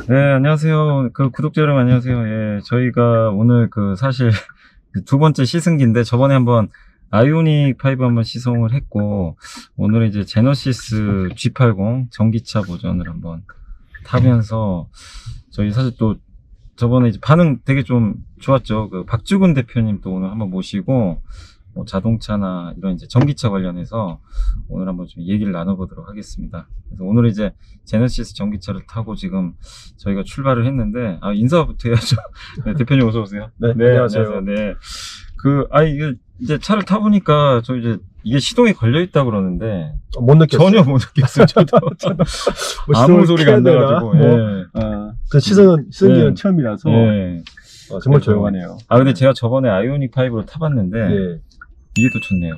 네, 안녕하세요. 구독자 여러분 안녕하세요. 예, 저희가 오늘 사실 두 번째 시승기인데 저번에 한번 아이오닉 5 한번 시승을 했고 오늘은 이제 제너시스 G80 전기차 버전을 한번 타면서 저희 사실 또 저번에 이제 반응 되게 좀 좋았죠. 박주근 대표님 또 오늘 한번 모시고 뭐 자동차나 이런 이제 전기차 관련해서 오늘 한번 좀 얘기를 나눠보도록 하겠습니다. 그래서 오늘 이제 제너시스 전기차를 타고 지금 저희가 출발을 했는데, 인사부터 해야죠. 네, 대표님 어서 오세요. 네, 안녕하세요. 네. 이게 이제 차를 타보니까 이게 시동이 걸려있다 그러는데, 못 느꼈어요. 전혀 못 느꼈어요. 저도. 아무 소리가 안 나가지고. 시승기는 처음이라서 예. 정말 조용하네요. 근데 제가 저번에 아이오닉 5로 타봤는데, 네. 이게 더 좋네요.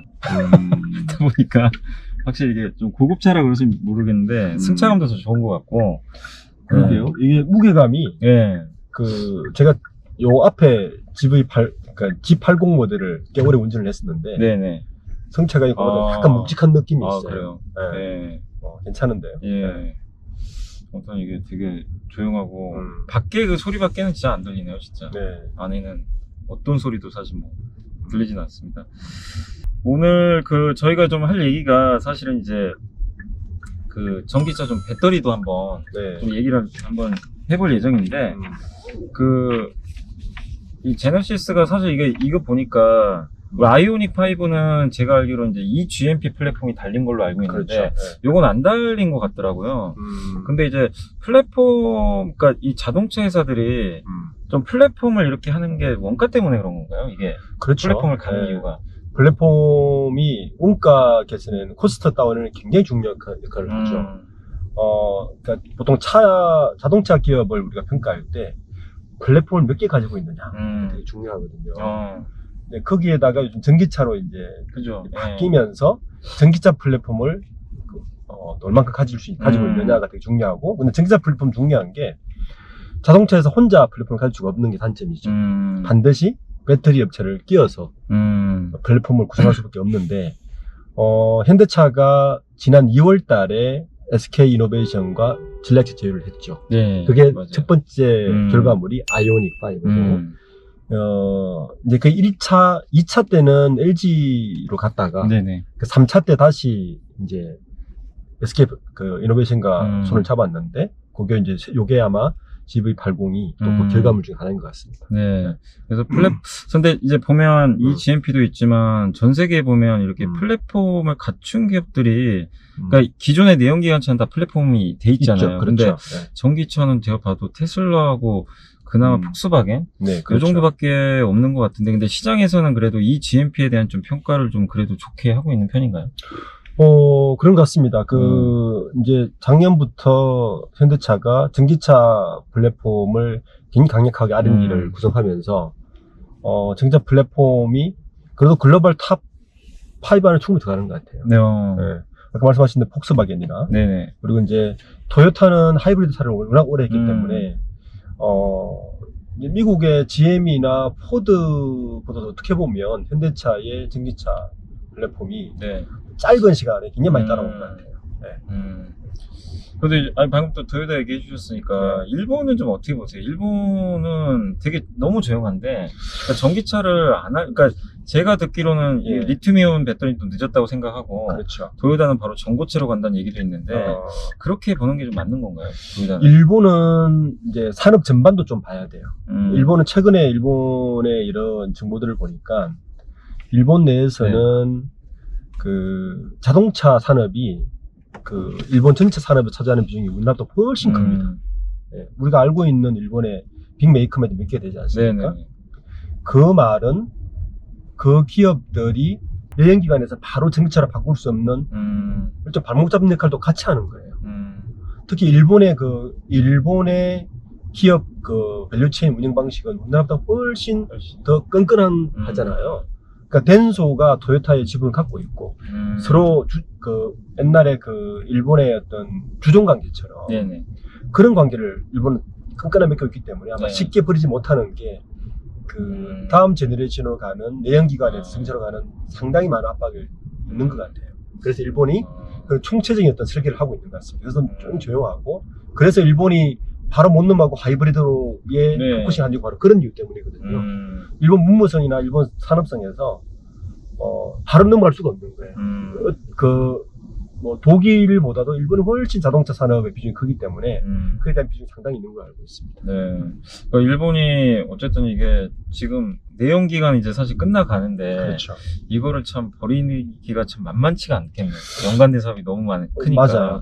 타보니까 확실히 이게 좀 고급차라 그러시면 모르겠는데 승차감도 더 좋은 것 같고. 그런데요, 이게 무게감이 예. 제가 요 앞에 그러니까 G80 모델을 꽤 오래 운전을 했었는데 네네. 성차감이 약간 묵직한 느낌이 있어요. 그래요. 네. 예. 괜찮은데요. 예. 네. 우선 이게 되게 조용하고 밖에 그 소리밖에는 진짜 안 들리네요, 진짜. 네. 안에는 어떤 소리도 사실 뭐 들리진 않습니다. 오늘 저희가 좀 할 얘기가 사실은 이제 전기차 좀 배터리도 한번 네. 좀 얘기를 한번 해볼 예정인데 이 제너시스가 사실 이거 보니까 아이오닉 5는 제가 알기로 이제 eGMP 플랫폼이 달린 걸로 알고 있는데 그렇죠. 네. 요건 안 달린 것 같더라고요. 근데 이제 그러니까 이 자동차 회사들이 좀 플랫폼을 이렇게 하는 게 원가 때문에 그런 건가요? 이게 그렇죠. 플랫폼을 가는 네. 이유가. 플랫폼이 원가 개선에는 코스트 다운에는 굉장히 중요한 역할을 하죠. 그러니까 보통 자동차 기업을 우리가 평가할 때 플랫폼을 몇 개 가지고 있느냐 되게 중요하거든요. 네, 거기에다가 요즘 전기차로 이제 그죠. 바뀌면서 전기차 플랫폼을 얼만큼 가지고 있느냐가 되게 중요하고, 근데 전기차 플랫폼 중요한 게 자동차에서 혼자 플랫폼을 가질 수가 없는 게 단점이죠. 반드시 배터리 업체를 끼워서 플랫폼을 구성할 수밖에 없는데, 현대차가 지난 2월 달에 SK 이노베이션과 전략적 제휴를 했죠. 네, 그게 맞아요. 첫 번째 결과물이 아이오닉 5고, 이제 2차 때는 LG로 갔다가, 네네. 3차 때 다시 이제 SK 이노베이션과 손을 잡았는데, 요게 아마 GV80이 또 그 결과물 중에 하나인 것 같습니다. 네. 그래서 근데 이제 보면 eGMP도 있지만 전 세계에 보면 이렇게 플랫폼을 갖춘 기업들이 그러니까 기존의 내연기관차는 다 플랫폼이 돼 있잖아요. 근데 그렇죠. 전기차는 제가 봐도 테슬라하고 그나마 폭스바겐 네, 그 정도밖에 없는 것 같은데, 근데 시장에서는 그래도 eGMP에 대한 좀 평가를 좀 그래도 좋게 하고 있는 편인가요? 그런 것 같습니다. 이제 작년부터 현대차가 전기차 플랫폼을 굉장히 강력하게 R&D를 구성하면서, 전기차 플랫폼이 그래도 글로벌 탑 5 안에 충분히 들어가는 것 같아요. 네. 네. 아까 말씀하신 대로 폭스바겐이나, 네네. 그리고 이제 토요타는 하이브리드 차를 워낙 오래 했기 때문에, 미국의 GM이나 포드보다도 어떻게 보면 현대차의 전기차 플랫폼이 네. 짧은 시간에 굉장히 많이 따라온 것 같아요. 네. 근데 방금 또 토요타 얘기해 주셨으니까 일본은 좀 어떻게 보세요? 일본은 되게 너무 조용한데, 그러니까 전기차를 그러니까 제가 듣기로는 이 리튬이온 배터리도 늦었다고 생각하고, 그렇죠. 토요타는 바로 전고체로 간다는 얘기도 있는데 그렇게 보는 게 좀 맞는 건가요? 토요타는? 일본은 이제 산업 전반도 좀 봐야 돼요. 일본은 최근에 일본의 이런 정보들을 보니까 일본 내에서는 자동차 산업이 일본 전체 산업에 차지하는 비중이 우리나라보다 훨씬 큽니다. 네, 우리가 알고 있는 일본의 빅메이커만 몇 개 되지 않습니까? 네네. 그 말은 그 기업들이 내연기관에서 바로 전기차로 바꿀 수 없는 일종 발목 잡는 역할도 같이 하는 거예요. 특히 일본의 기업 밸류체인 운영 방식은 우리나라보다 훨씬 더 끈끈하잖아요. 그러니까 덴소가 토요타의 지분을 갖고 있고, 서로 옛날에 일본의 어떤 주종 관계처럼 네네. 그런 관계를 일본은 끈끈하게 맺고 있기 때문에 아마 쉽게 버리지 못하는 게 다음 제너레이션으로 가는 내연기관에서 전기차로 가는 상당히 많은 압박을 있는 것 같아요. 그래서 일본이 그런 총체적인 어떤 설계를 하고 있는 것 같습니다. 그래서 좀 조용하고, 그래서 일본이 바로 못넘하고 하이브리드로의 네. 포커싱 한게 바로 그런 이유 때문이거든요. 일본 문무성이나 일본 산업성에서 바로 넘어갈 수가 없는 거예요. 뭐 독일보다도 일본이 훨씬 자동차 산업의 비중이 크기 때문에 그에 대한 비중이 상당히 있는 걸로 알고 있습니다. 네. 그러니까 일본이 어쨌든 이게 지금 내연 기간 이제 사실 끝나가는데 그렇죠. 이거를 참 버리기가 참 만만치가 않겠네요. 연관된 사업이 너무 크니까. 맞아요.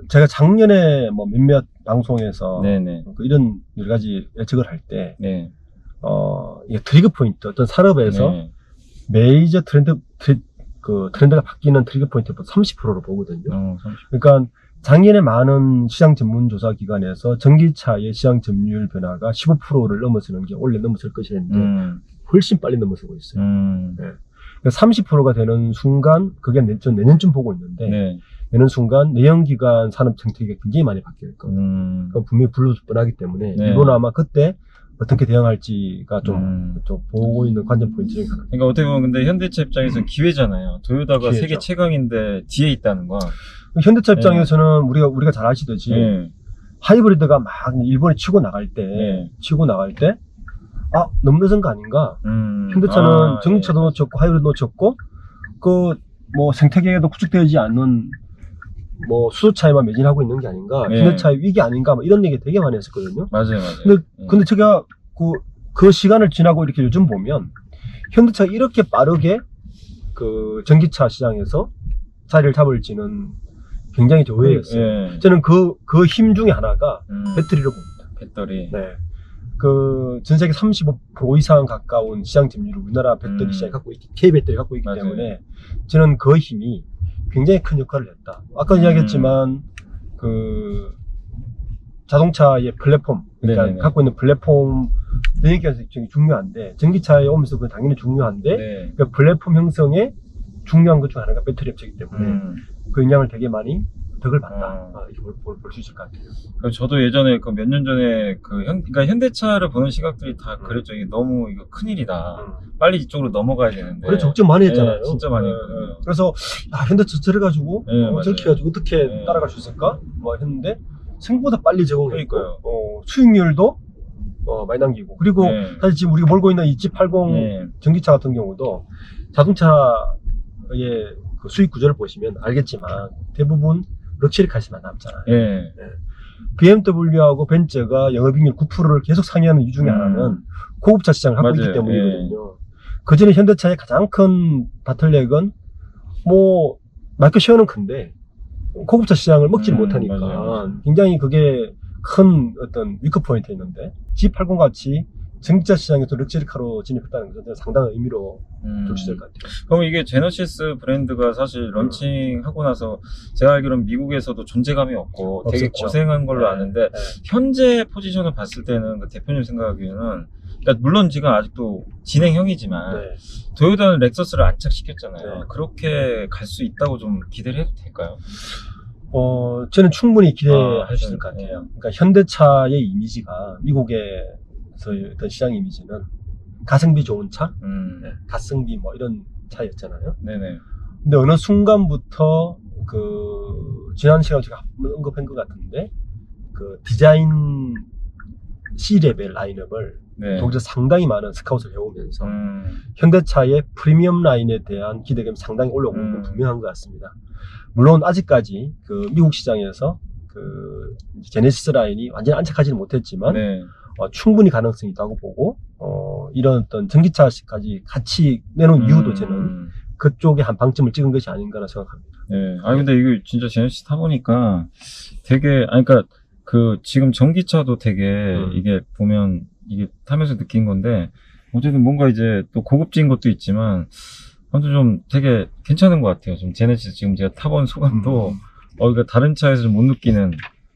제가 작년에 뭐 몇몇 방송에서 네네. 이런 여러 가지 예측을 할 때, 네. 이게 트리거 포인트, 어떤 산업에서 네. 메이저 트렌드가 바뀌는 트리거 포인트보다 30%로 보거든요. 30. 그러니까 작년에 많은 시장 전문조사 기관에서 전기차의 시장 점유율 변화가 15%를 넘어서는 게 원래 넘어설 것이었는데 훨씬 빨리 넘어서고 있어요. 네. 30%가 되는 순간 그게 내년쯤 보고 있는데 네. 내년 순간 내연기관 산업 정책이 굉장히 많이 바뀔 거예요. 그건 분명히 불러줄 뻔하기 때문에 네. 일본은 아마 그때 어떻게 대응할지가 좀 보고 있는 관전 포인트 중에 하나. 그러니까 어떻게 보면 근데 현대차 입장에서는 기회잖아요. 토요타가 기회죠. 세계 최강인데 뒤에 있다는 거. 현대차 입장에서는 우리가 잘 아시듯이 네. 하이브리드가 막 일본에 치고 나갈 때 네. 너무 늦은 거 아닌가? 현대차는 전기차도 놓쳤고 하이브리드 놓쳤고 뭐 생태계에도 구축되지 않는 뭐 수소차에만 매진하고 있는 게 아닌가? 네. 현대차의 위기 아닌가? 뭐 이런 얘기 되게 많이 했었거든요. 맞아요. 근데 제가 그 시간을 지나고 이렇게 요즘 보면 현대차가 이렇게 빠르게 그 전기차 시장에서 자리를 잡을지는 굉장히 의외였어요. 네. 저는 그 힘 중에 하나가 배터리로 봅니다. 배터리. 네. 전 세계 35% 이상 가까운 시장 점유율을 우리나라 배터리 시장이 갖고 K 배터리 갖고 있기 맞아요. 때문에 저는 그 힘이 굉장히 큰 역할을 했다. 아까 이야기했지만 자동차의 플랫폼, 그러니까 네네네. 갖고 있는 플랫폼 내연기관 굉장히 중요한데 전기차에 오면서 그건 당연히 중요한데 네. 그 플랫폼 형성에 중요한 것 중 하나가 배터리 업체이기 때문에 그 영향을 되게 많이 덕을 봤다. 이렇게 볼 수 있을 것 같아요. 저도 예전에 몇 년 전에 그러니까 현대차를 보는 시각들이 다 그랬죠. 이게 너무 이거 큰일이다. 빨리 이쪽으로 넘어가야 되는데. 그래 걱정 많이 했잖아요. 네, 진짜 많이 했거든요. 그래서 현대차 저래가지고 네, 저렇게 해가지고 어떻게 네. 따라갈 수 있을까? 뭐 했는데 생각보다 빨리 적응했고 그러니까요. 수익률도 많이 남기고 그리고 네. 사실 지금 우리가 몰고 있는 2780 네. 전기차 같은 경우도 자동차의 그 수익 구조를 보시면 알겠지만 대부분 럭셔리 카시만 남잖아요. 네. BMW하고 벤츠가 영업이익률 9%를 계속 상회하는 이유 중에 하나는 고급차 시장을 갖고 맞아요. 있기 때문이거든요. 그전에 현대차의 가장 큰 바틀렉은 뭐 마켓 쉐어는 큰데 고급차 시장을 먹지를 못하니까 맞아요. 굉장히 그게 큰 어떤 위크 포인트였는데 G80 같이 전기차 시장에서 럭셔리카로 진입했다는 것은 상당한 의미로 볼 수 있을 것 같아요. 그럼 이게 제너시스 브랜드가 사실 런칭하고 나서 제가 알기로는 미국에서도 존재감이 없고 되게 없었죠. 고생한 걸로 네. 아는데 현재 포지션을 봤을 때는 그 대표님 생각하기에는 그러니까 물론 지금 아직도 진행형이지만 네. 토요타는 렉서스를 안착시켰잖아요. 네. 그렇게 갈 수 있다고 좀 기대를 해도 될까요? 저는 충분히 기대할 수 있을 것 네. 같아요. 그러니까 현대차의 이미지가 미국에서의 어떤 시장 이미지는 가성비 좋은 차, 가성비 뭐 이런 차였잖아요. 네네. 근데 어느 순간부터 지난 시간에 제가 한번 언급한 것 같은데 디자인 C 레벨 라인업을 네. 독일에서 상당히 많은 스카웃을 해오면서 현대차의 프리미엄 라인에 대한 기대감이 상당히 올라오는 건 분명한 것 같습니다. 물론 아직까지 미국 시장에서 제네시스 라인이 완전히 안착하지는 못했지만 네. 충분히 가능성이 있다고 보고 이런 어떤 전기차까지 같이 내놓은 이유도 저는 그쪽에 한 방점을 찍은 것이 아닌가라 생각합니다. 네. 근데 이거 진짜 제네시스 타보니까 되게, 그러니까 지금 전기차도 되게 이게 보면 이게 타면서 느낀 건데 어쨌든 뭔가 이제 또 고급진 것도 있지만 아무튼 좀 되게 괜찮은 것 같아요. 좀 제네시스 지금 제가 타본 소감도 그러니까 다른 차에서 좀 못 느끼는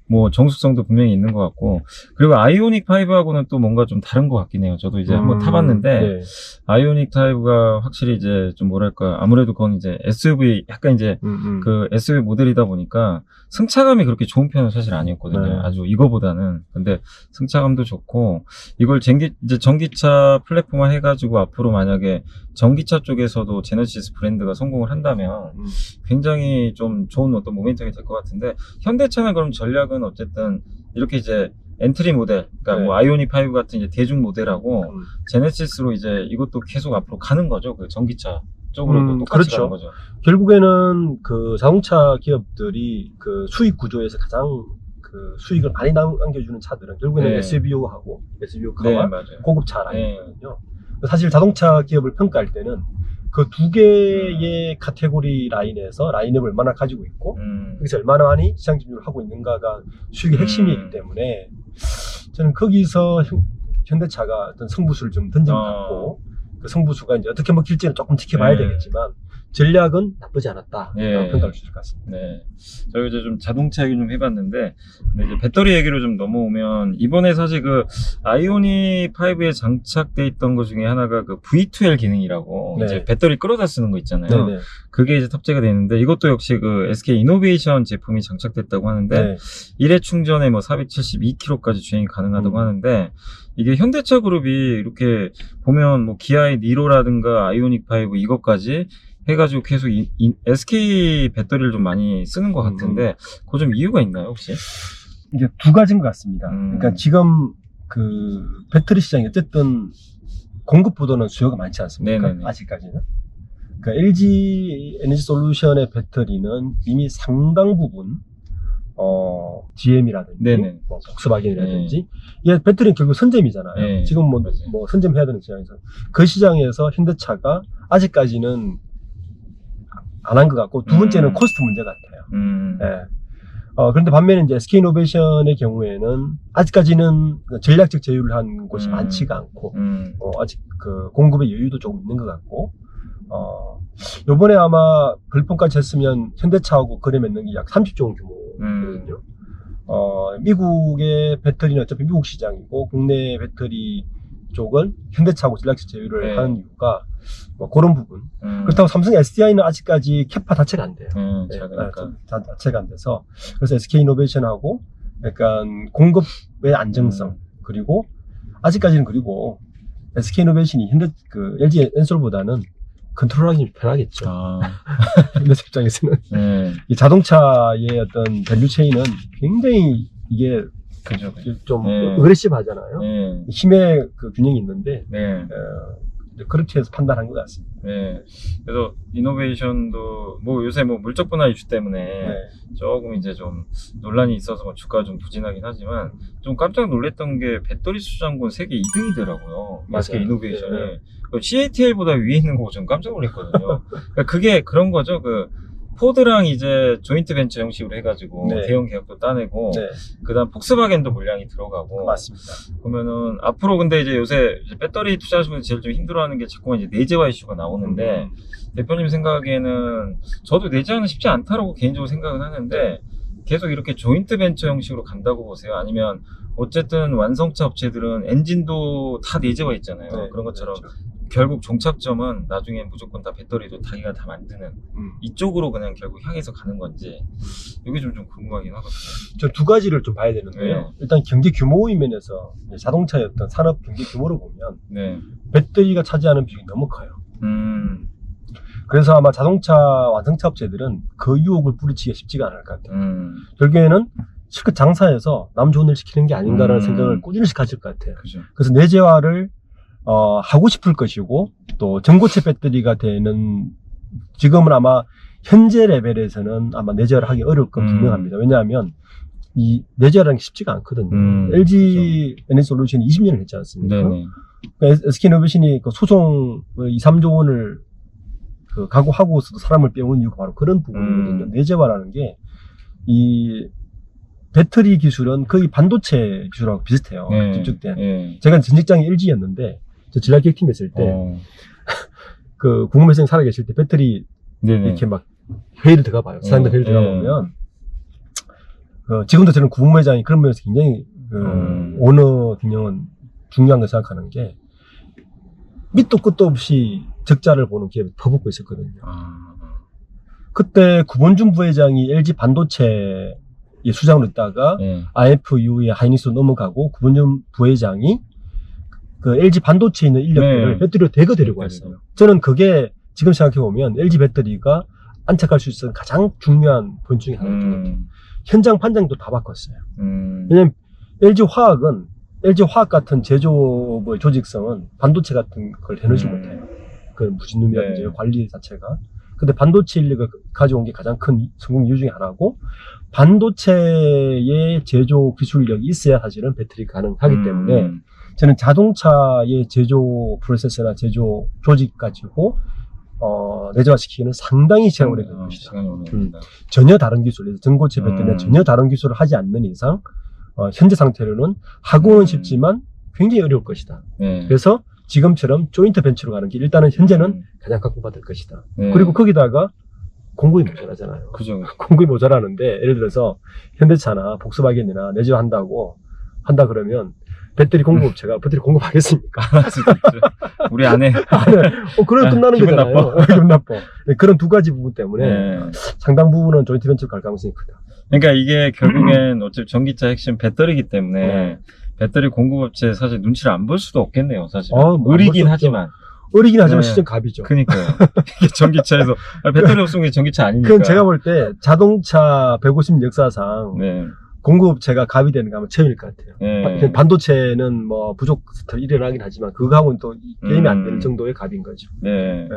뭐 정숙성도 분명히 있는 것 같고 그리고 아이오닉 5하고는 또 뭔가 좀 다른 것 같긴 해요. 저도 이제 한번 타봤는데 네. 아이오닉 5가 확실히 이제 좀 뭐랄까 아무래도 그건 이제 SUV 약간 이제 SUV 모델이다 보니까 승차감이 그렇게 좋은 편은 사실 아니었거든요. 네. 아주 이거보다는. 근데 승차감도 좋고 이걸 이제 전기차 플랫폼화 해가지고 앞으로 만약에 전기차 쪽에서도 제네시스 브랜드가 성공을 한다면 굉장히 좀 좋은 어떤 모멘텀이 될 것 같은데 현대차는 그럼 전략은 쪽은 어쨌든 이렇게 이제 엔트리 모델, 그러니까 네. 뭐 아이오닉 5 같은 이제 대중 모델하고 제네시스로 이제 이것도 계속 앞으로 가는 거죠. 그 전기차 쪽으로도 똑같이 그렇죠. 가는 거죠. 결국에는 그 자동차 기업들이 그 수익 구조에서 가장 그 수익을 많이 남겨주는 차들은 결국에는 네. SUV하고 네, SUV카와 맞아요. 고급차 라인이거든요. 사실 자동차 기업을 평가할 때는 그 두 개의 카테고리 라인에서 라인업을 얼마나 가지고 있고 여기서 얼마나 많이 시장 진출을 하고 있는가가 수익의 핵심이기 때문에 저는 거기서 현대차가 어떤 승부수를 좀 던진 것 같고 그 승부수가 이제 어떻게 먹힐지는 조금 지켜봐야 네. 되겠지만 전략은 나쁘지 않았다 예. 평가할 수 있을 것 같습니다. 네. 저희 이제 좀 자동차 얘기 좀 해봤는데, 근데 이제 배터리 얘기로 좀 넘어오면, 이번에 사실 그 아이오닉 5에 장착돼 있던 것 중에 하나가 그 V2L 기능이라고, 네. 이제 배터리 끌어다 쓰는 거 있잖아요. 네네. 그게 이제 탑재가 되어 있는데, 이것도 역시 그 SK 이노베이션 제품이 장착됐다고 하는데, 네. 1회 충전에 뭐 472km까지 주행이 가능하다고 하는데, 이게 현대차 그룹이 이렇게 보면 뭐 기아의 니로라든가 아이오닉 5 이것까지 해가지고 계속 SK 배터리를 좀 많이 쓰는 것 같은데, 그거 좀 이유가 있나요, 혹시? 이게 두 가지인 것 같습니다. 그러니까 지금 그 배터리 시장이 어쨌든 공급보다는 수요가 많지 않습니까? 네네네. 아직까지는. 그러니까 LG 에너지 솔루션의 배터리는 이미 상당 부분 GM이라든지 네네. 뭐 폭스바겐이라든지 이게 배터리는 결국 선점이잖아요. 네. 지금 뭐 맞아요. 선점해야 되는 시장에서 그 시장에서 현대차가 아직까지는 안 한 것 같고 두 번째는 코스트 문제 같아요. 예. 그런데 반면에 이제 SK이노베이션의 경우에는 아직까지는 전략적 제휴를 한 곳이 많지가 않고 아직 그 공급의 여유도 조금 있는 것 같고 요번에 아마 벌폰까지 했으면 현대차하고 거래 맺는 게 약 30조 원 규모거든요. 미국의 배터리는 어차피 미국 시장이고 국내 배터리 쪽은 현대차하고 전략적 제휴를 네. 하는 이유가 뭐 그런 부분. 그렇다고 삼성 SDI는 아직까지 캐파 자체가 안 돼요. 작으니까. 자체가 안 돼서 그래서 SK이노베이션하고 약간 공급의 안정성 그리고 아직까지는 그리고 SK이노베이션이 현대 그 LG 엔솔보다는 컨트롤하기 좀 편하겠죠. 현대 입장에서는 네. 이 자동차의 어떤 밸류 체인은 굉장히 이게 그죠. 좀 네. 어그레시브하잖아요. 네. 힘의 그 균형이 있는데 네. 그렇게 해서 판단한 것 같습니다. 네. 그래서 이노베이션도 뭐 요새 뭐 물적 분할 이슈 때문에 네. 조금 이제 좀 논란이 있어서 뭐 주가가 좀 부진하긴 하지만 좀 깜짝 놀랐던 게 배터리 수주장군 세계 2등이더라고요. 맞아요. SK 이노베이션이. 네. CATL보다 위에 있는 거 좀 깜짝 놀랐거든요. 그러니까 그게 그런 거죠. 그 포드랑 이제 조인트 벤처 형식으로 해가지고 네. 대형 계약도 따내고 네. 그다음 폭스바겐도 물량이 들어가고 맞습니다. 보면은 앞으로 근데 이제 요새 이제 배터리 투자하시는 분들 제일 좀 힘들어하는 게 자꾸만 이제 내재화 이슈가 나오는데 대표님 생각에는 저도 내재화는 쉽지 않다라고 개인적으로 생각은 하는데 계속 이렇게 조인트 벤처 형식으로 간다고 보세요? 아니면 어쨌든 완성차 업체들은 엔진도 다 내재화 있잖아요. 네, 그런 것처럼 그렇죠. 결국 종착점은 나중에 무조건 다 배터리도 자기가 다 만드는 이쪽으로 그냥 결국 향해서 가는 건지 이게 좀 궁금하긴 하거든요. 저 두 가지를 좀 봐야 되는데요. 네. 일단 경제 규모의 면에서 자동차의 어떤 산업 경제 규모를 보면 네. 배터리가 차지하는 비중이 너무 커요. 음. 그래서 아마 자동차 완성차 업체들은 그 유혹을 뿌리치기가 쉽지가 않을 것 같아요. 결국에는 실컷 장사해서 남 좋은 일 시키는 게 아닌가라는 생각을 꾸준히 가질 것 같아요. 그죠. 그래서 내재화를 하고 싶을 것이고 또 전고체 배터리가 되는 지금은 아마 현재 레벨에서는 아마 내재화를 하기 어려울 건 분명합니다. 왜냐하면 이 내재화라는 게 쉽지가 않거든요. LG 에너지 솔루션이 20년을 했지 않습니까? 네네. 그러니까 SK이노베이션이 그 소송 2, 3조 원을 그 각오하고서도 사람을 빼온 이유가 바로 그런 부분이거든요. 내재화라는 게 이 배터리 기술은 거의 반도체 기술하고 비슷해요. 집중된. 네. 제가 전 직장이 LG였는데 저 전략기획팀 했을 때 그 국무회장이 살아계실 때 배터리 네네. 이렇게 막 회의를 들어가 봐요. 사장들 회의를 들어가 보면 지금도 저는 국무회장이 그런 면에서 굉장히 오너 균형은 중요한 거 생각하는 게 밑도 끝도 없이 적자를 보는 기업이 퍼붓고 있었거든요. 그때 구본준 부회장이 LG 반도체 수장으로 있다가 IF 이후에 하이닉스로 넘어가고 구본준 부회장이 그 LG 반도체에 있는 인력들을 배터리로 대거 데리고 왔어요. 저는 그게 지금 생각해보면 LG 배터리가 안착할 수 있는 가장 중요한 포인트 중에 하나입니다. 현장 판정도 다 바꿨어요. 왜냐면 LG 화학 같은 제조업의 조직성은 반도체 같은 걸 해내지 못해요. 그 무진룸이라든지 네. 관리 자체가. 근데 반도체 인력을 가져온 게 가장 큰 성공 이유 중에 하나고, 반도체의 제조 기술력이 있어야 사실은 배터리가 가능하기 때문에 저는 자동차의 제조 프로세스나 제조 조직 가지고 내재화시키기는 상당히 시간이 오래 걸릴 것이다. 시간이 오래 걸린다. 전혀 다른 기술, 전고체 배터리나 전혀 다른 기술을 하지 않는 이상 현재 상태로는 하고는 쉽지만 굉장히 어려울 것이다. 네. 그래서 지금처럼 조인트 벤처로 가는 게 일단은 현재는 가장 각광받을 것이다. 네. 그리고 거기다가 공급이 모자라잖아요. 그죠. 공급이 모자라는데, 예를 들어서 현대차나 복스바겐이나 내재화한다고 한다 그러면 배터리 공급업체가 배터리 공급하겠습니까? 우리 안에 그럼 끝나는 기분 거잖아요. 기분 나빠. 네, 그런 두 가지 부분 때문에 네. 상당 부분은 조인트 벤처로 갈 가능성이 크다. 그러니까 이게 결국엔 어차피 전기차 핵심 배터리이기 때문에 네. 배터리 공급업체 사실 눈치를 안 볼 수도 없겠네요, 사실. 뭐안 의리긴 볼 수 하지만. 어리긴 하지만 네. 시전 갑이죠. 그니까요. 이게 전기차에서 배터리 없으면 전기차 아니니까. 그건 제가 볼 때 자동차 150 역사상 네. 공급업체가 갑이 되는 거 하면 처음일 것 같아요. 네. 반도체는 뭐 부족 일어나긴 하지만 그거하고는 또 게임이 안 되는 정도의 갑인 거죠. 네.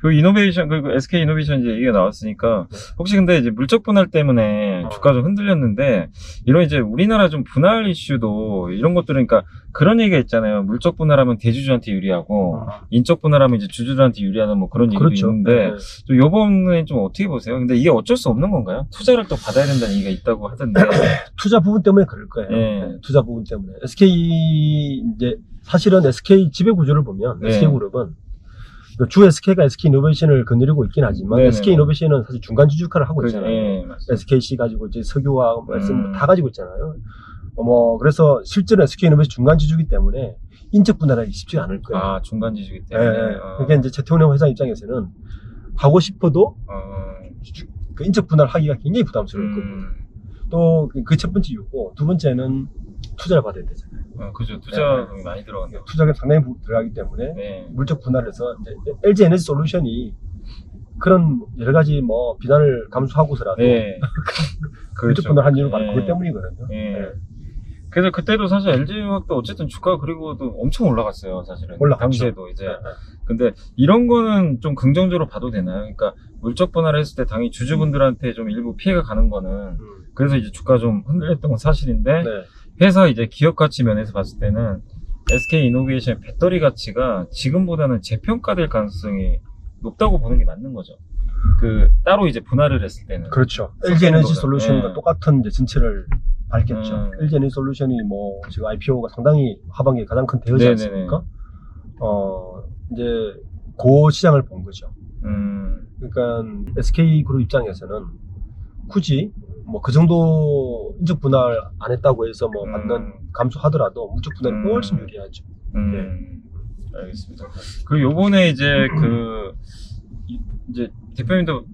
그 이노베이션, 그 SK 이노베이션 이제 얘기가 나왔으니까, 혹시 근데 이제 물적 분할 때문에 주가 좀 흔들렸는데, 이런 이제 우리나라 좀 분할 이슈도 이런 것들은, 그러니까 그런 얘기가 있잖아요. 물적 분할하면 대주주한테 유리하고, 인적 분할하면 이제 주주들한테 유리하는 뭐 그런 얘기도 그렇죠. 있는데, 네. 또 요번엔 좀 어떻게 보세요? 근데 이게 어쩔 수 없는 건가요? 투자를 또 받아야 된다는 얘기가 있다고 하던데. 투자 부분 때문에 그럴 거예요. 네. 네, 투자 부분 때문에. 이제 사실은 SK 지배 구조를 보면 네. SK그룹은 주 SK가 SK 이노베이션을 거느리고 있긴 하지만 네네. SK 이노베이션은 사실 중간 주주카를 하고 있잖아요. 네, 맞습니다. SKC 가지고 이제 석유와 말씀 다 가지고 있잖아요. 그래서 실제로 SK 이노베이션 중간 주주이기 때문에 인적 분할하기 쉽지 않을 거예요. 아, 중간 지주기 네, 때문에. 그러니까 이제 최태원 회장 입장에서는 하고 싶어도 그 인적 분할하기가 굉장히 부담스러울 거고, 또 그 첫 번째 이유고, 두 번째는 투자를 받아야 되잖아요. 그죠. 투자금이 많이 들어간다. 투자가 상당히 들어가기 때문에 네. 물적 분할해서 이제 LG 에너지 솔루션이 그런 여러 가지 뭐 비난을 감수하고서라도 네. 물적 분할한 이유는 바로 네. 그것 때문이거든요. 네. 네. 그래서 그때도 사실 LG화학도 어쨌든 주가 그리고도 엄청 올라갔어요, 사실은. 올라갔죠. 당시에도 이제. 네. 근데 이런 거는 좀 긍정적으로 봐도 되나요? 그러니까 물적 분할을 했을 때 당연히 주주분들한테 좀 일부 피해가 가는 거는 그래서 이제 주가 좀 흔들렸던 건 사실인데 네. 회사 이제 기업 가치 면에서 봤을 때는 SK 이노베이션 배터리 가치가 지금보다는 재평가될 가능성이 높다고 보는 게 맞는 거죠. 그 따로 이제 분할을 했을 때는. 그렇죠. LG 에너지 거보다. 솔루션과 네. 똑같은 이제 진체를 밝혔죠. LG 에너지 솔루션이 뭐 지금 IPO가 상당히 하반기에 가장 큰 대여지 네네네. 않습니까? 이제 그 시장을 본 거죠. 그러니까 SK 그룹 입장에서는 굳이 뭐 그 정도 인적 분할 안 했다고 해서 뭐 받는 감수하더라도 물적 분할이 훨씬 유리하죠. 알겠습니다. 그리고 요번에 이제 이제 대표님도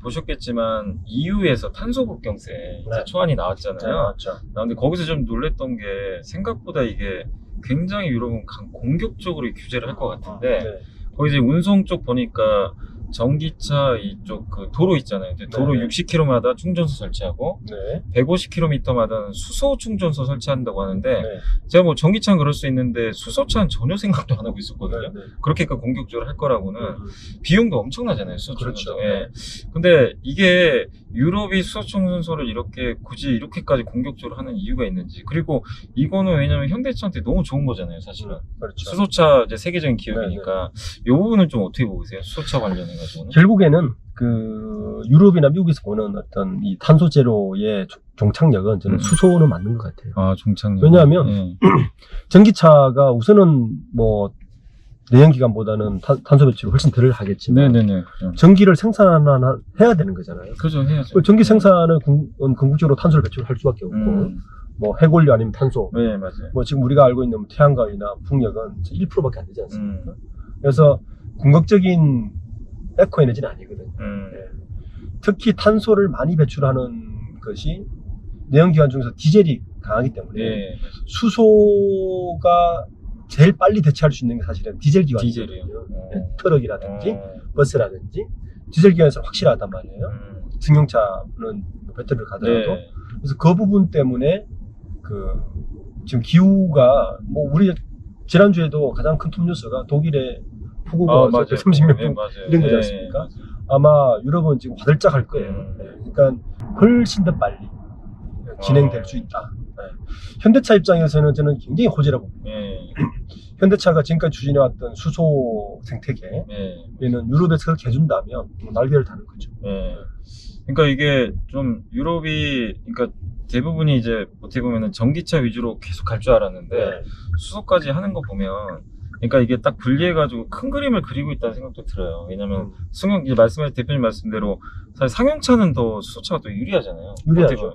보셨겠지만 EU에서 탄소 국경세 네. 초안이 나왔잖아요. 맞죠. 근데 거기서 좀 놀랬던 게 생각보다 이게 굉장히 유럽은 공격적으로 규제를 할 것 같은데 네. 거기 이제 운송 쪽 보니까 전기차 이쪽 그 도로 있잖아요. 이제 도로 네. 60km마다 충전소 설치하고 네. 150km마다 수소 충전소 설치한다고 하는데 네. 제가 뭐 전기차는 그럴 수 있는데 수소차는 전혀 생각도 안 하고 있었거든요. 네. 그렇게 공격적으로 할 거라고는 비용도 엄청나잖아요. 수소 그렇죠. 충전소. 예. 근데 이게 유럽이 수소 충전소를 이렇게 굳이 이렇게까지 공격적으로 하는 이유가 있는지 그리고 이거는 왜냐면 현대차한테 너무 좋은 거잖아요. 사실은. 그렇죠. 수소차 이제 세계적인 기업이니까 이 부분은 좀 어떻게 보세요? 수소차 관련해가지고는. 결국에는 그 유럽이나 미국에서 보는 어떤 이 탄소 제로의 종착역은 저는 수소는 맞는 것 같아요. 아, 종착역. 왜냐하면 전기차가 우선은 뭐 내연기관보다는 탄소 배출을 훨씬 덜 하겠지만 네네네. 전기를 생산해야 되는 거잖아요. 그죠, 해야죠. 전기 생산은 궁극적으로 탄소를 배출할 수밖에 없고 뭐 해골류 아니면 탄소. 네, 맞아요. 뭐 지금 우리가 알고 있는 태양광이나 풍력은 1%밖에 안 되지 않습니까? 그래서 궁극적인 에코 에너지는 아니거든요. 특히 탄소를 많이 배출하는 것이 내연기관 중에서 디젤이 강하기 때문에 네. 수소가 제일 빨리 대체할 수 있는 게 사실은 디젤 디젤이요. 기관이거든요. 트럭이라든지 버스라든지 디젤 기관에서 확실하단 말이에요. 승용차는 배터리를 가더라도. 네. 그래서 그 부분 때문에 지금 기후가 뭐 우리 지난주에도 가장 큰 톱 뉴스가 독일의 폭우가 30몇 분 이런 거지 않습니까? 아마 유럽은 지금 화들짝 할 거예요. 그러니까 훨씬 더 빨리 진행될 수 있다. 현대차 입장에서는 저는 굉장히 호재라고 봅니다. 현대차가 지금까지 추진해왔던 수소 생태계에는 유럽에서 그렇게 해준다면 날개를 다는 거죠. 그러니까 이게 좀 유럽이 그러니까 대부분이 이제 어떻게 보면은 전기차 위주로 계속 갈 줄 알았는데 수소까지 하는 거 보면 그러니까 이게 딱 분리해가지고 큰 그림을 그리고 있다는 생각도 들어요. 왜냐면 대표님 말씀대로 사실 상용차는 더 수소차가 더 유리하잖아요. 유리하죠.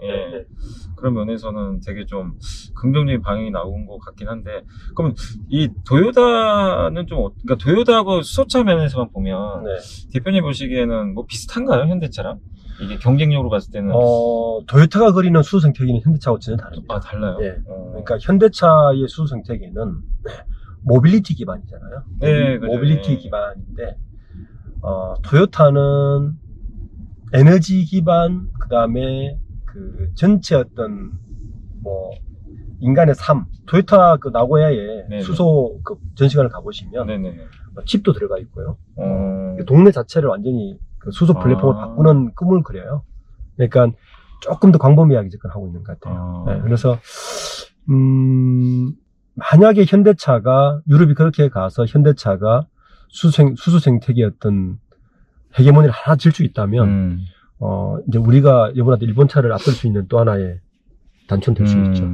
그런 면에서는 되게 좀 긍정적인 방향이 나온 것 같긴 한데, 그럼 이 도요타는 좀 그러니까 도요타하고 수소차 면에서만 보면 대표님 보시기에는 뭐 비슷한가요, 현대차랑? 이게 경쟁력으로 봤을 때는 도요타가 그리는 수소 생태계는 현대차하고 전혀 다릅니다. 아, 달라요? 그러니까 현대차의 수소 생태계는 모빌리티 기반이잖아요. 모빌리티 기반인데 토요타는 에너지 기반, 그 다음에 그 전체 어떤 뭐 인간의 삶, 토요타 그 나고야의 수소 그 전시관을 가보시면 칩도 들어가 있고요. 동네 자체를 완전히 그 수소 플랫폼을 바꾸는 꿈을 그려요. 그러니까 조금 더 광범위하게 접근하고 있는 것 같아요. 그래서 만약에 현대차가 유럽이 그렇게 가서 현대차가 수소 생태계의 어떤 헤게모니를 하나 질 수 있다면 이제 우리가 이번에 일본 차를 앞설 수 있는 또 하나의 단초는 될 수 있죠.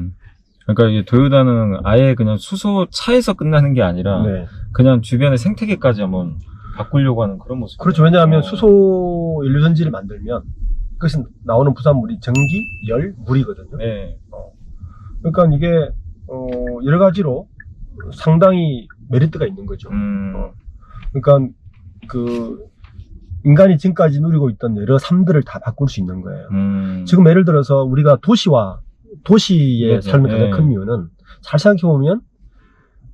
그러니까 이게 도요타는 아예 그냥 수소 차에서 끝나는 게 아니라 그냥 주변의 생태계까지 한번 바꾸려고 하는 그런 모습. 그렇죠. 왜냐하면 수소 연료전지를 만들면 그것이 나오는 부산물이 전기, 열, 물이거든요. 그러니까 이게 여러 가지로 상당히 메리트가 있는 거죠. 그러니까 그 인간이 지금까지 누리고 있던 여러 삶들을 다 바꿀 수 있는 거예요. 지금 예를 들어서 우리가 도시의 삶의 가장 큰 이유는 잘 생각해보면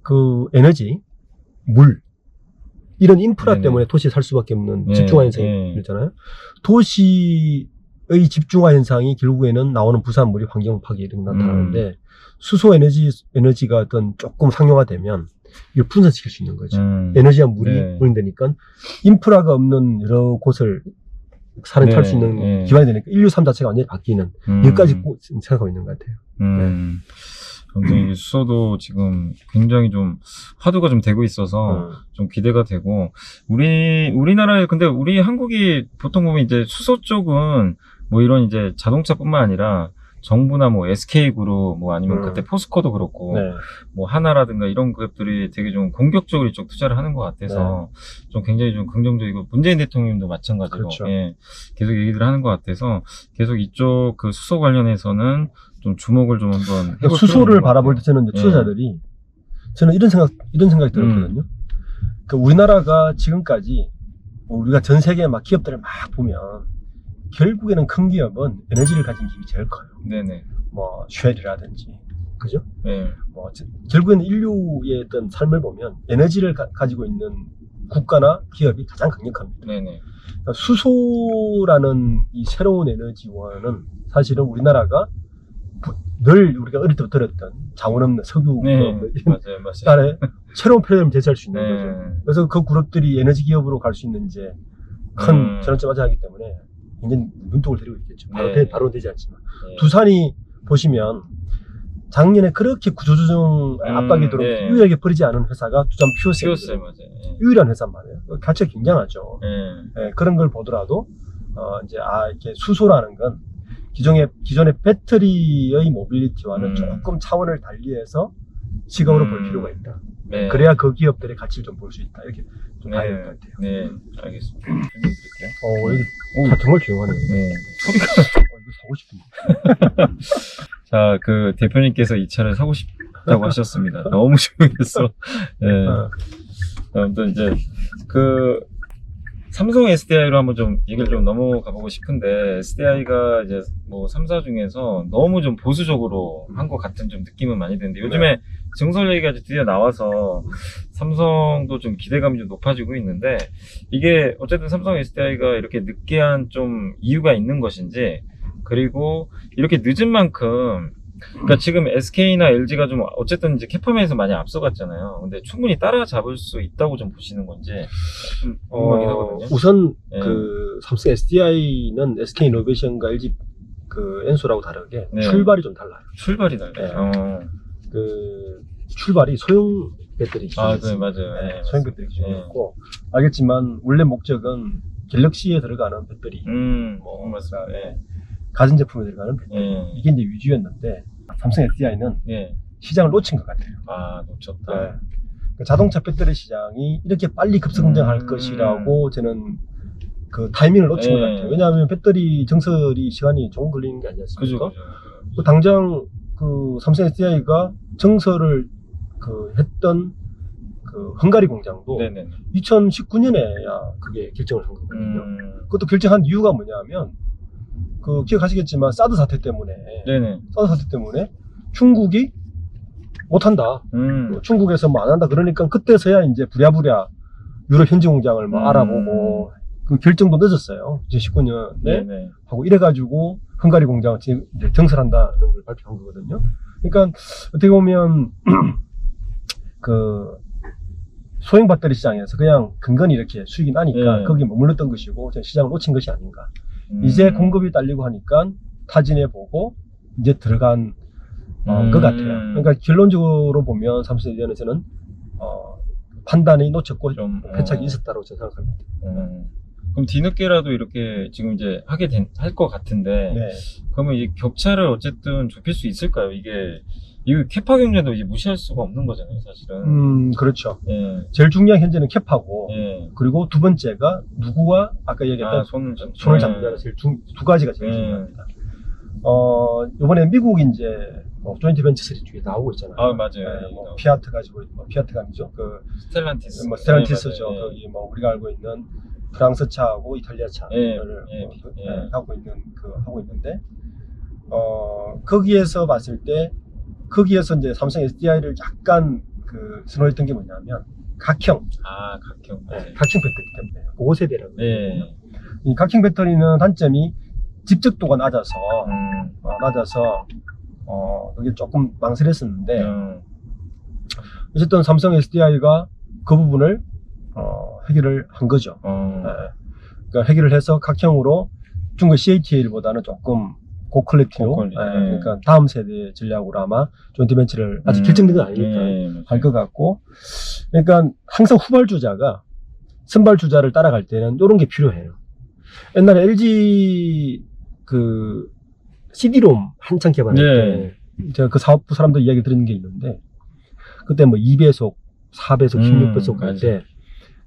그 에너지, 물 이런 인프라 때문에 도시에 살 수밖에 없는 집중화 현상이 일잖아요. 도시의 집중화 현상이 결국에는 나오는 부산물이 환경 파괴 이런 게 나타나는데 수소 에너지가 어떤 조금 상용화되면 이걸 분산시킬 수 있는 거죠. 에너지와 물이 보인다니까 인프라가 없는 여러 곳을 사람 탈 수 있는 기반이 되니까 인류 삶 자체가 완전히 바뀌는 여기까지 꼭 생각하고 있는 것 같아요. 굉장히 수소도 지금 굉장히 좀 화두가 좀 되고 있어서 좀 기대가 되고 우리나라에 근데 우리 한국이 보통 보면 이제 수소 쪽은 뭐 이런 이제 자동차뿐만 아니라 정부나 뭐 SK그룹 뭐 아니면 그때 포스코도 그렇고 뭐 하나라든가 이런 기업들이 되게 좀 공격적으로 이쪽 투자를 하는 것 같아서 좀 굉장히 좀 긍정적이고 문재인 대통령님도 마찬가지로 계속 얘기를 하는 것 같아서 계속 이쪽 그 수소 관련해서는 좀 주목을 좀 한번 해볼 수소를 바라볼 때 저는 투자자들이 저는 이런 생각이 들었거든요. 그러니까 우리나라가 지금까지 뭐 우리가 전 세계 막 기업들을 막 보면 결국에는 큰 기업은 에너지를 가진 기업이 제일 커요. 뭐 쉘이라든지, 그죠? 뭐 결국에는 인류의 어떤 삶을 보면 에너지를 가지고 있는 국가나 기업이 가장 강력합니다. 그러니까 수소라는 이 새로운 에너지원은 사실은 우리나라가 늘 우리가 어릴 때부터 들었던 자원 없는 석유 맞아요. 새로운 플랫폼을 제시할 수 있는 거죠. 그래서 그 그룹들이 에너지 기업으로 갈 수 있는 이제 큰 전환점 맞이하기 때문에 굉장히 눈독을 들이고 있겠죠. 바로 되지 않지만 두산이 보시면 작년에 그렇게 구조조정 압박이 들어오고 유일하게 버리지 않은 회사가 두산 퓨어셀 유일한 회사란 말이에요. 가치가 굉장하죠. 그런 걸 보더라도 이제 이렇게 수소라는 건 기존의 배터리의 모빌리티와는 조금 차원을 달리해서 시각으로 볼 필요가 있다. 그래야 그 기업들의 가치를 좀 볼 수 있다. 이렇게 좀 봐야 될 것 같아요. 알겠습니다. 이게 정말 조용하네요. 소리가 이거 사고 싶은데. 자, 그 대표님께서 이 차를 사고 싶다고 하셨습니다. 너무 조용해서. 아무튼 이제 그 삼성 SDI로 한번 좀 얘기를 좀 넘어가 보고 싶은데 SDI가 이제 뭐 3사 중에서 너무 좀 보수적으로 한 것 같은 좀 느낌은 많이 드는데 요즘에 증설 얘기가 이제 드디어 나와서 삼성도 좀 기대감이 좀 높아지고 있는데, 이게 어쨌든 삼성 SDI가 이렇게 늦게 한 좀 이유가 있는 것인지, 그리고 이렇게 늦은 만큼, 그러니까 지금 SK나 LG가 좀 어쨌든 이제 캐파면에서 많이 앞서갔잖아요. 근데 충분히 따라잡을 수 있다고 좀 보시는 건지 좀 궁금하긴 하거든요. 우선 예. 그 삼성 SDI는 SK 이노베이션과 LG 그 엔소라고 다르게 네. 출발이 좀 달라요. 출발이 달라요. 네. 그 출발이 소형 배터리 아, 기준이었습니다. 네, 맞아요. 네, 네, 소형 배터리 기준이었고 알겠지만 원래 목적은 갤럭시에 들어가는 배터리, 맞습니다. 네. 가전제품에 들어가는 배터리 네. 이게 이제 위주였는데 삼성 SDI는 네. 시장을 놓친 것 같아요. 아, 놓쳤다. 네. 그 자동차 배터리 시장이 이렇게 빨리 급성장할 것이라고 저는 그 타이밍을 놓친 것 네. 같아요. 왜냐하면 배터리 정설이 시간이 조금 걸리는 게 아니지 않습니까? 그죠. 그 당장 그 삼성 SDI가 정설을 그 했던 그 헝가리 공장도 네네. 2019년에야 그게 결정을 한 거거든요. 그것도 결정한 이유가 뭐냐면 그 기억하시겠지만 사드 사태 때문에 네네. 사드 사태 때문에 중국이 못한다. 중국에서 뭐 안 한다. 그러니까 그때서야 이제 부랴부랴 유럽 현지 공장을 뭐 알아보고 그 결정도 늦었어요. 2019년에 네네. 하고 이래가지고 헝가리 공장을 이제 정설한다는 걸 발표한 거거든요. 그러니까 어떻게 보면 그 소형 배터리 시장에서 그냥 근근히 이렇게 수익이 나니까 네. 거기 머물렀던 것이고 시장을 놓친 것이 아닌가. 이제 공급이 딸리고 하니까 타진해보고 이제 들어간 것 같아요. 그러니까 결론적으로 보면 삼성 SDI에서는 판단이 놓쳤고 좀, 패착이 있었다고 저는 생각합니다. 그럼 뒤늦게라도 이렇게 지금 이제 할 것 같은데, 네. 그러면 이 격차를 어쨌든 좁힐 수 있을까요? 이거 캐파 경제도 이제 무시할 수가 없는 거잖아요, 사실은. 그렇죠. 예. 제일 중요한 현재는 캐파고, 예. 그리고 두 번째가 누구와 아까 얘기했던 손을 잡는다는 두 가지가 제일 중요합니다. 이번에 미국 이제 조인트 벤처스리 쪽에 나오고 있잖아요. 아, 맞아요. 네, 뭐 피아트 가지고 피아트가 아니죠. 그 스텔란티스. 스텔란티스죠. 네, 거기 뭐 우리가 알고 있는 프랑스 차하고 이탈리아 차를 하고 있는데 거기에서 봤을 때 거기에서 이제 삼성 SDI를 약간 그 선호했던 게 뭐냐면 각형. 각형. 네, 각형 배터리 때문에 5세대라고. 네. 이 각형 배터리는 단점이 집적도가 낮아서 그게 조금 망설였었는데 어쨌든 삼성 SDI가 그 부분을 해결을 한 거죠. 그러니까 해결을 해서 각형으로 중국 CATL보다는 조금 고퀄리티로 그러니까 다음 세대 전략으로 아마 조인트 벤처를 아직 결정된 건 아니니까 할 것 같고, 그러니까 항상 후발주자가 선발주자를 따라갈 때는 이런 게 필요해요. 옛날에 LG 그 CD롬 한창 개발할 때 제가 그 사업부 사람들 이야기 들은 게 있는데 그때 뭐 2배속, 4배속, 16배속 갈 때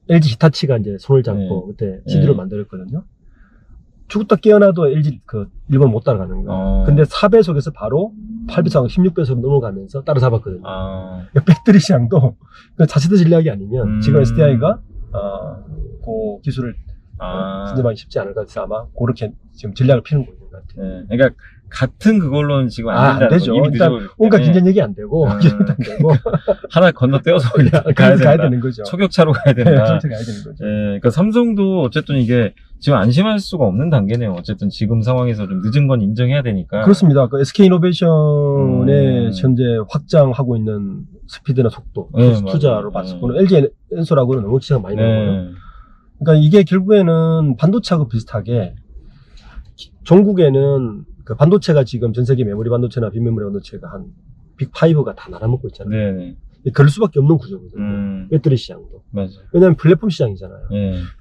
LG 히타치가 이제 손을 잡고 그때 CD를 만들었거든요. 죽었다 깨어나도 LG 그 일본 못 따라가는 거예요. 근데 4배속에서 바로 8배속, 16배속 넘어가면서 따라잡았거든요. 배터리 시장도 자체도 전략이 아니면 지금 SDI가 그 기술을 진입하기 쉽지 않을 것 같아서 아마 그렇게 지금 전략을 피는 거 있는 것 같아요. 그러니까 같은 그걸로는 지금 안 되죠. 일단 온갖 긴장력이 안 되고 기술도 안 되고 하나 건너뛰어서 가야 되는 거죠. 초격차로 가야 된다. 가야 되는 거죠. 그러니까 삼성도 어쨌든 이게 지금 안심할 수가 없는 단계네요. 어쨌든 지금 상황에서 좀 늦은 건 인정해야 되니까. 그렇습니다. 그 SK 이노베이션에 현재 확장하고 있는 스피드나 속도, 투자로 봤을 때는 LG 엔솔하고는 너무 차이가 많이 나고요. 그러니까 이게 결국에는 반도체하고 비슷하게 전국에는 그 반도체가 지금 전 세계 메모리 반도체나 빈메모리 반도체가 한 빅5가 다 날아먹고 있잖아요. 네네. 그럴 수밖에 없는 구조거든요. 배터리 시장도. 맞아요. 왜냐하면 플랫폼 시장이잖아요.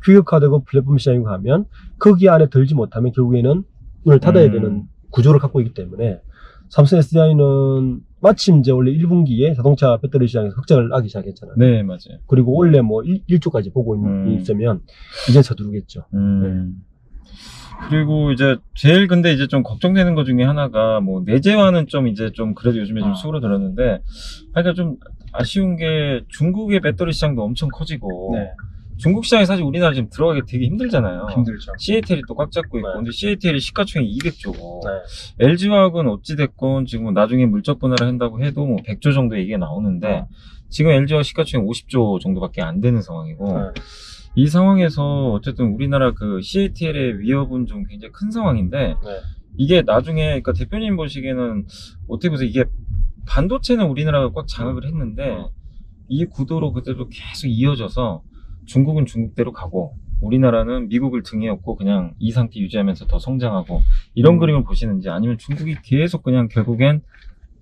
규격화되고 플랫폼 시장이고 하면 거기 안에 들지 못하면 결국에는 문을 닫아야 되는 구조를 갖고 있기 때문에 삼성 SDI는 마침 이제 원래 1분기에 자동차 배터리 시장에서 흑자를 나기 시작했잖아요. 네, 맞아요. 그리고 원래 뭐 1조까지 보고 있으면 이제 서두르겠죠. 그리고 이제 제일 근데 이제 좀 걱정되는 것 중에 하나가 뭐 내재화는 좀 이제 좀 그래도 요즘에 좀 수그러들었는데, 그러니까 좀 아쉬운 게 중국의 배터리 시장도 엄청 커지고 중국 시장에 사실 우리나라 지금 들어가기 되게 힘들잖아요. 힘들죠. CATL이 또 꽉 잡고 있고, 네. 근데 CATL이 시가총액 200조고, 네. LG화학은 어찌됐건 지금 뭐 나중에 물적 분할을 한다고 해도 뭐 100조 정도 얘기가 나오는데, 지금 LG화학 시가총액 50조 정도밖에 안 되는 상황이고, 네. 이 상황에서 어쨌든 우리나라 그 CATL의 위협은 좀 굉장히 큰 상황인데, 네. 이게 나중에, 그러니까 대표님 보시기에는 어떻게 보세요? 이게 반도체는 우리나라가 꽉 장악을 했는데, 이 구도로 그대로 계속 이어져서 중국은 중국대로 가고, 우리나라는 미국을 등에 업고 그냥 이 상태 유지하면서 더 성장하고, 이런 그림을 보시는지, 아니면 중국이 계속 그냥 결국엔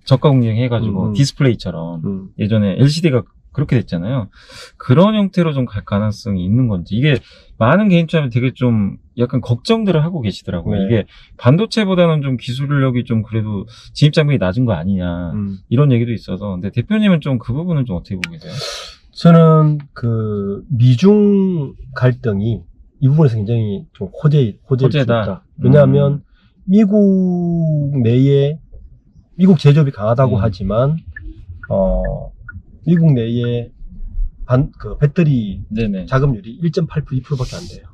저가 공략해가지고 디스플레이처럼 예전에 LCD가 그렇게 됐잖아요. 그런 형태로 좀 갈 가능성이 있는 건지, 이게 많은 개인차면 되게 좀 약간 걱정들을 하고 계시더라고요. 네. 이게 반도체보다는 좀 기술력이 좀 그래도 진입장벽이 낮은 거 아니냐, 이런 얘기도 있어서. 근데 대표님은 좀 그 부분은 좀 어떻게 보고 계세요? 저는 그 미중 갈등이 이 부분에서 굉장히 좀 호재일 수 호재다. 있다. 왜냐하면 미국 내에 미국 제조업이 강하다고 하지만 미국 내에 그 배터리 네네. 자금률이 1.8% 2%밖에 안 돼요.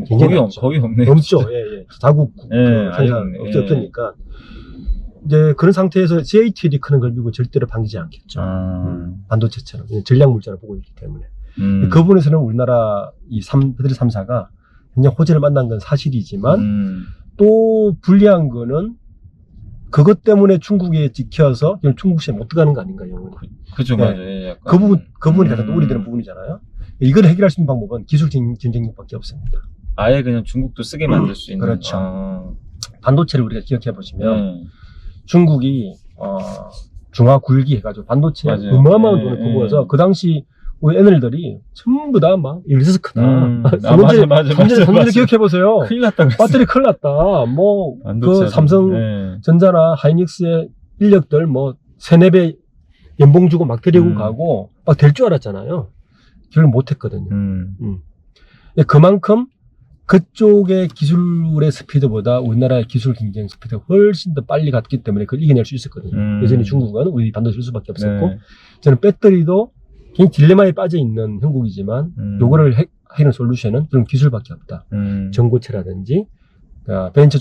굉장히 낮죠. 거의 없네요. 넘죠. 예. 자국 예, 아예 생산 없네. 없으니까 이제 그런 상태에서 CATL이 크는 걸 미국은 절대로 반기지 않겠죠. 반도체처럼 전략 물자를 보고 있기 때문에 그 부분에서는 우리나라 이 배터리 3사가 굉장히 호재를 만난 건 사실이지만 또 불리한 거는 그것 때문에 중국에 찍혀서 중국 시장에 못 들어가는 거 아닌가, 영원히. 그죠, 네. 맞아요. 예, 약간. 그 부분이 가장 우려되는 부분이잖아요. 이걸 해결할 수 있는 방법은 기술 경쟁력밖에 없습니다. 아예 그냥 중국도 쓰게 만들 수 있는. 그렇죠. 반도체를 우리가 기억해 보시면 네. 중국이 중화 굴기 해가지고 반도체 맞아요. 어마어마한 네, 돈을 네. 퍼부어서 그 당시 우리 애널들이 전부 다 막 리스크다. 맞아. 문제를 기억해 보세요. 큰일 났다. 배터리 큰일 났다. 뭐 그 삼성전자나 하이닉스의 인력들 뭐 3-4배 연봉 주고 막 데리고 가고 막 될 줄 알았잖아요. 결국 못했거든요. 그만큼 그쪽의 기술의 스피드보다 우리나라의 기술 경쟁 스피드가 훨씬 더 빨리 갔기 때문에 그걸 이겨낼 수 있었거든요. 여전히 중국은 우리 반도체 쓸 수밖에 없었고, 저는 배터리도 굉장히 딜레마에 빠져 있는 형국이지만 요거를 해결 솔루션은 그런 기술밖에 없다. 전고체라든지 벤처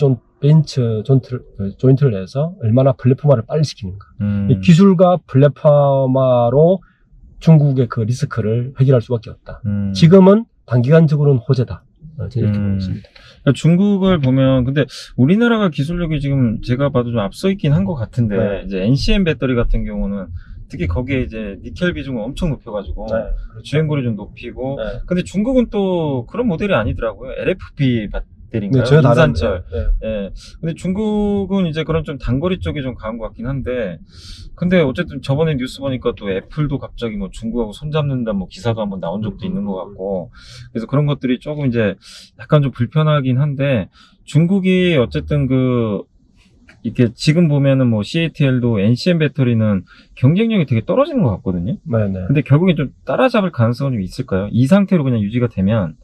조인트를 해서 얼마나 플랫폼화를 빨리 시키는가. 이 기술과 플랫폼화로 중국의 그 리스크를 해결할 수밖에 없다. 지금은 단기간적으로는 호재다. 저는 이렇게 보고 있습니다. 그러니까 중국을 보면, 근데 우리나라가 기술력이 지금 제가 봐도 좀 앞서 있긴 한 것 같은데, 네. 이제 NCM 배터리 같은 경우는 특히 거기에 이제 니켈 비중을 엄청 높여가지고 그렇죠. 주행거리 좀 높이고, 네. 근데 중국은 또 그런 모델이 아니더라고요. LFP 배터리인가요? 전혀 다른, 인산철. 예. 근데 중국은 이제 그런 좀 단거리 쪽이 좀 강한 것 같긴 한데, 근데 어쨌든 저번에 뉴스 보니까 또 애플도 갑자기 뭐 중국하고 손잡는다 뭐 기사도 한번 나온 적도 있는 것 같고, 그래서 그런 것들이 조금 이제 약간 좀 불편하긴 한데, 중국이 어쨌든 이렇게 지금 보면은 뭐 CATL도 NCM 배터리는 경쟁력이 되게 떨어지는 것 같거든요. 네네. 근데 결국엔 좀 따라잡을 가능성은 좀 있을까요? 이 상태로 그냥 유지가 되면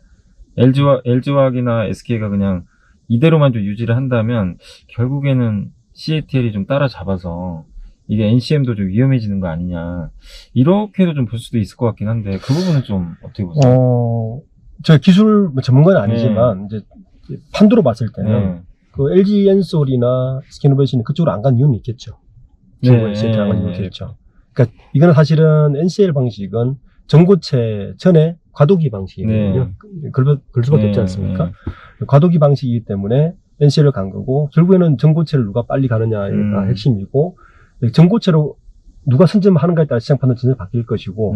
LG화학이나 SK가 그냥 이대로만 좀 유지를 한다면 결국에는 CATL이 좀 따라잡아서 이게 NCM도 좀 위험해지는 거 아니냐, 이렇게도 좀 볼 수도 있을 것 같긴 한데 그 부분은 좀 어떻게 보세요? 제가 기술 전문가는 아니지만 이제 판도로 봤을 때는 그 LG 엔솔이나 SK이노베이션이 그쪽으로 안 간 이유는 있겠죠. 중국에 CATL 안 간 이유는 있겠죠. 그러니까 이거는 사실은 NCL 방식은 전고체 전에 과도기 방식이거든요. 그럴 수밖에 없지 않습니까? 과도기 방식이기 때문에 NCL을 간 거고, 결국에는 전고체를 누가 빨리 가느냐가 핵심이고, 전고체로 누가 선점하는가에 따라 시장 판단 전혀 바뀔 것이고,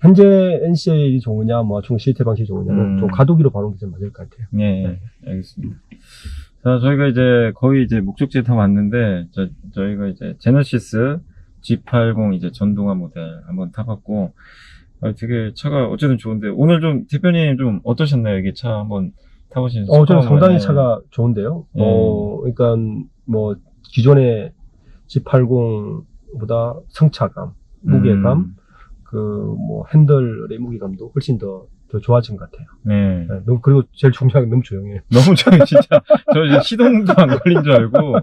현재 NCL이 좋으냐, 뭐 중국 CATL 방식이 좋으냐는 좀 과도기로 봐놓은 게 좀 맞을 것 같아요. 네, 알겠습니다. 자, 저희가 이제 거의 이제 목적지에 다 왔는데, 저희가 이제 제너시스 G80 이제 전동화 모델 한번 타봤고, 되게 차가 어쨌든 좋은데, 오늘 좀 대표님 좀 어떠셨나요? 이게 차 한번 타보신? 저는 상당히 차가 좋은데요. 그러니까 뭐 기존의 G80보다 성차감, 무게감, 뭐 핸들의 무게감도 훨씬 더 좋아진 것 같아요. 네. 그리고 제일 중요한 건 너무 조용해요. 너무 조용해, 진짜. 저 이제 시동도 안 걸린 줄 알고.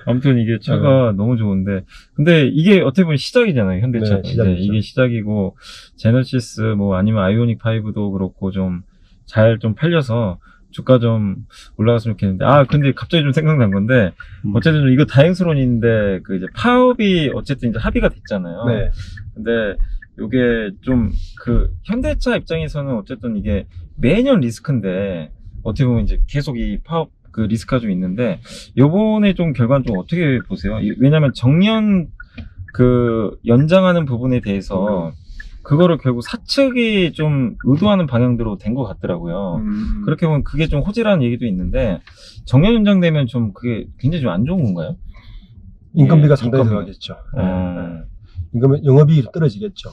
아무튼 이게 차가 너무 좋은데, 근데 이게 어떻게 보면 시작이잖아요, 현대차가. 네, 시작이죠. 이게 시작이고, 제너시스 뭐 아니면 아이오닉 5도 그렇고 좀 잘 좀 팔려서 주가 좀 올라갔으면 좋겠는데, 근데 갑자기 좀 생각난 건데, 어쨌든 좀 이거 다행스러운 일인데, 그 이제 파업이 어쨌든 이제 합의가 됐잖아요. 네. 근데 요게 좀 그 현대차 입장에서는 어쨌든 이게 매년 리스크인데, 어떻게 보면 이제 계속 이 파업 그 리스크가 좀 있는데, 요번에 좀 결과는 좀 어떻게 보세요? 왜냐면 정년 그 연장하는 부분에 대해서 그거를 결국 사측이 좀 의도하는 방향대로 된 것 같더라고요. 그렇게 보면 그게 좀 호재라는 얘기도 있는데, 정년 연장되면 좀 그게 굉장히 좀 안 좋은 건가요? 인건비가 예, 상당히 인건비. 들어가겠죠. 영업이익이 떨어지겠죠.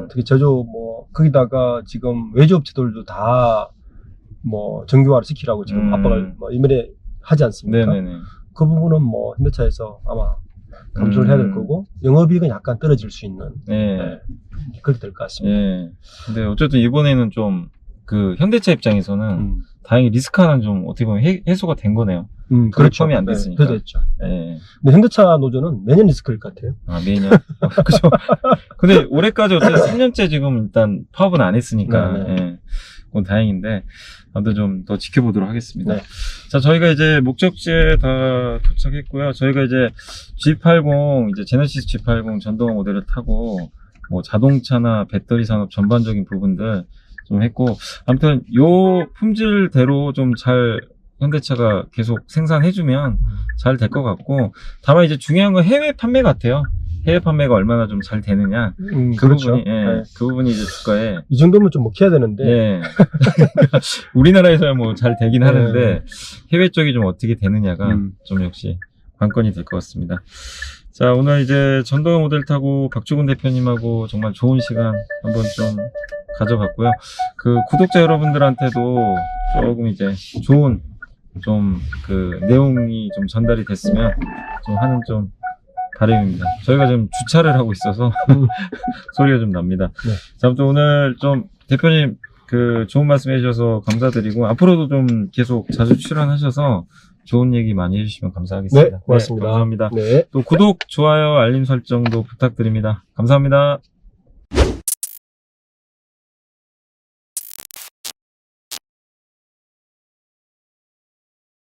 특히 제조 거기다가 지금 외주업체들도 다 정규화를 시키라고 지금 압박을 이번에 하지 않습니까? 네네네. 그 부분은 현대차에서 아마 감수를 해야 될 거고, 영업이익은 약간 떨어질 수 있는, 그렇게 될 것 같습니다. 예. 근데 어쨌든 이번에는 좀 그 현대차 입장에서는 다행히 리스크 하나는 좀 어떻게 보면 해소가 된 거네요. 그렇죠. 포함이 안 됐으니까. 네, 됐죠. 예. 근데 현대차 노조는 매년 리스크일 것 같아요. 매년. 그죠. 근데 올해까지 어쨌든 3년째 지금 일단 파업은 안 했으니까, 네. 예. 그건 다행인데, 아무튼 좀 더 지켜보도록 하겠습니다. 네. 자, 저희가 이제 목적지에 다 도착했고요. 저희가 이제 G80, 이제 제너시스 G80 전동화 모델을 타고, 뭐 자동차나 배터리 산업 전반적인 부분들 좀 했고, 아무튼 요 품질대로 좀 잘 현대차가 계속 생산해주면 잘 될 것 같고, 다만 이제 중요한 건 해외 판매 같아요. 해외 판매가 얼마나 좀 잘 되느냐. 그 그렇죠. 부분이, 네. 그 부분이 이제 주가에. 이 정도면 좀 먹혀야 되는데. 예. 그러니까 우리나라에서야 뭐 잘 되긴 하는데, 해외 쪽이 좀 어떻게 되느냐가 좀 역시 관건이 될 것 같습니다. 자, 오늘 이제 전동화 모델 타고 박주근 대표님하고 정말 좋은 시간 한번 좀 가져봤고요. 그 구독자 여러분들한테도 조금 이제 좋은 좀 그 내용이 좀 전달이 됐으면 좀 하는 좀 바람입니다. 저희가 지금 주차를 하고 있어서 소리가 좀 납니다. 네. 자, 아무튼 오늘 좀 대표님 그 좋은 말씀 해주셔서 감사드리고, 앞으로도 좀 계속 자주 출연하셔서 좋은 얘기 많이 해주시면 감사하겠습니다. 네, 고맙습니다. 감사합니다. 네. 또 구독, 좋아요, 알림 설정도 부탁드립니다. 감사합니다.